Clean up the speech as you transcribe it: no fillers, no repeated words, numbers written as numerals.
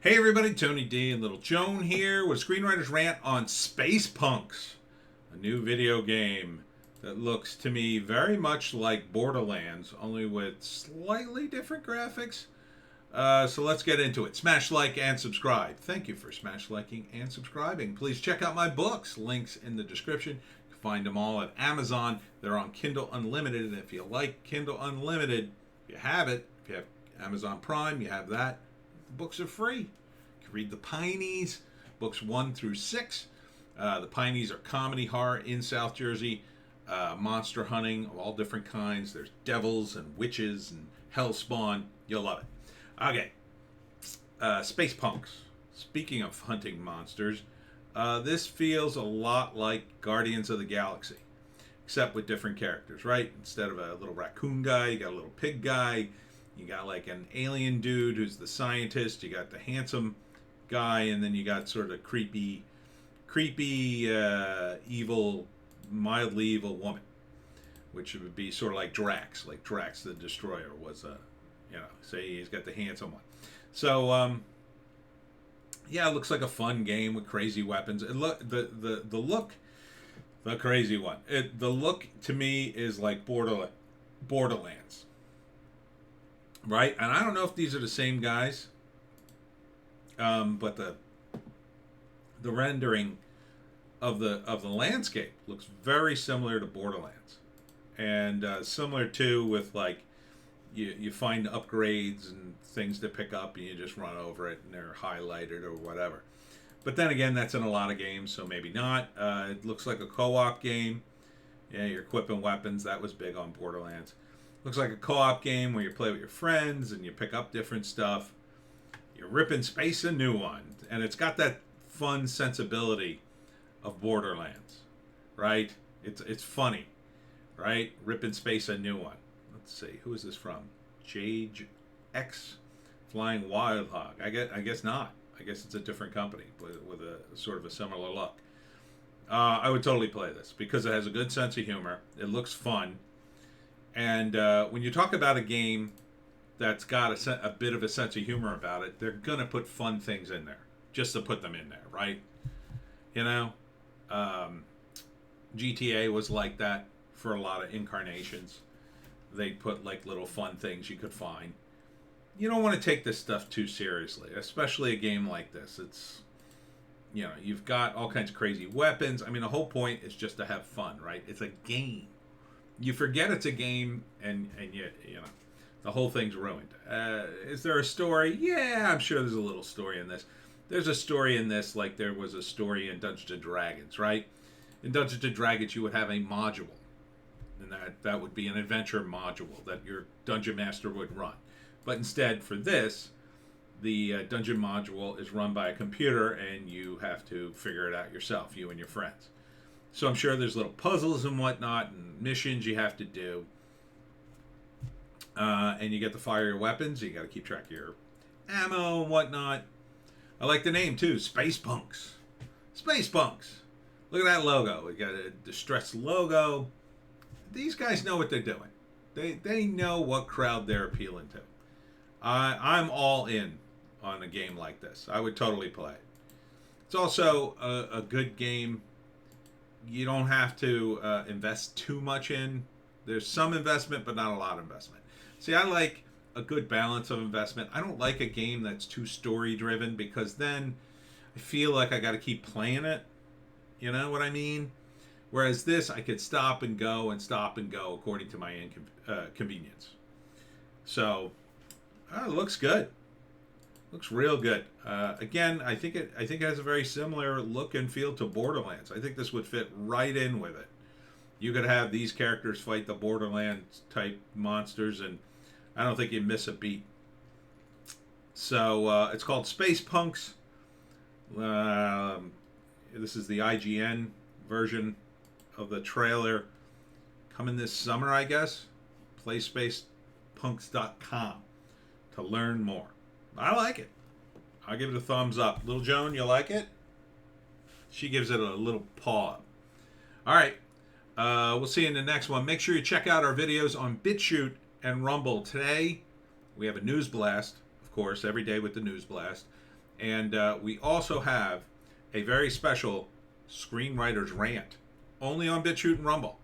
Hey everybody, Tony D and Little Joan here with Screenwriter's Rant on Space Punks, a new video game that looks to me very much like Borderlands, only with slightly different graphics. So let's get into it. Smash like and subscribe. Thank you for smash liking and subscribing. Please check out my books. Links in the description. You can find them all at Amazon. They're on Kindle Unlimited, and if you like Kindle Unlimited, you have it. If you have Amazon Prime, you have that. The books are free. You can read the Pineys, books 1 through 6. The Pineys are comedy horror in South Jersey, monster hunting of all different kinds. There's devils and witches and hellspawn. You'll love it. Okay, Space Punks. Speaking of hunting monsters, this feels a lot like Guardians of the Galaxy, except with different characters, right? Instead of a little raccoon guy, you got a little pig guy. You got like an alien dude who's the scientist. You got the handsome guy, and then you got sort of creepy, evil, mildly evil woman, which would be sort of like Drax the Destroyer was say he's got the handsome one. So yeah, it looks like a fun game with crazy weapons. It look the look, the crazy one. The look to me is like Borderlands. Right, and I don't know if these are the same guys, but the rendering of the landscape looks very similar to Borderlands, and similar too with like you find upgrades and things to pick up, and you just run over it, and they're highlighted or whatever. But then again, that's in a lot of games, so maybe not. It looks like a co-op game. Yeah, you're equipping weapons. That was big on Borderlands. Looks like a co-op game where you play with your friends and you pick up different stuff. You're ripping space a new one. And it's got that fun sensibility of Borderlands, right? It's funny, right? Ripping space a new one. Let's see, who is this from? Jage X Flying Wild Hog. I guess not. I guess it's a different company with a sort of a similar look. I would totally play this because it has a good sense of humor. It looks fun. And when you talk about a game that's got a bit of a sense of humor about it, they're going to put fun things in there just to put them in there, right? You know, GTA was like that for a lot of incarnations. They put like little fun things you could find. You don't want to take this stuff too seriously, especially a game like this. It's, you've got all kinds of crazy weapons. I mean, the whole point is just to have fun, right? It's a game. You forget it's a game, and the whole thing's ruined. Is there a story? Yeah, I'm sure there's a little story in this. There's a story in this like there was a story in Dungeons & Dragons, right? In Dungeons & Dragons, you would have a module, and that would be an adventure module that your dungeon master would run. But instead, for this, the dungeon module is run by a computer, and you have to figure it out yourself, you and your friends. So I'm sure there's little puzzles and whatnot and missions you have to do. And you get to fire your weapons. You got to keep track of your ammo and whatnot. I like the name too, Space Punks. Space Punks. Look at that logo. We got a distressed logo. These guys know what they're doing. They know what crowd they're appealing to. I'm all in on a game like this. I would totally play it. It's also a good game. You don't have to invest too much in. There's some investment, but not a lot of investment. See, I like a good balance of investment. I don't like a game that's too story driven because then I feel like I got to keep playing it. You know what I mean? Whereas this, I could stop and go according to my convenience. So, it looks good. Looks real good. Again, I think it has a very similar look and feel to Borderlands. I think this would fit right in with it. You could have these characters fight the Borderlands type monsters, and I don't think you miss a beat. So it's called Space Punks. This is the IGN version of the trailer. Coming this summer, I guess. PlaySpacePunks.com to learn more. I like it. I'll give it a thumbs up. Little Joan, you like it? She gives it a little paw up. All right. We'll see you in the next one. Make sure you check out our videos on Bitchute and Rumble. Today, we have a news blast, of course, every day with the news blast. And we also have a very special Screenwriter's Rant, only on Bitchute and Rumble.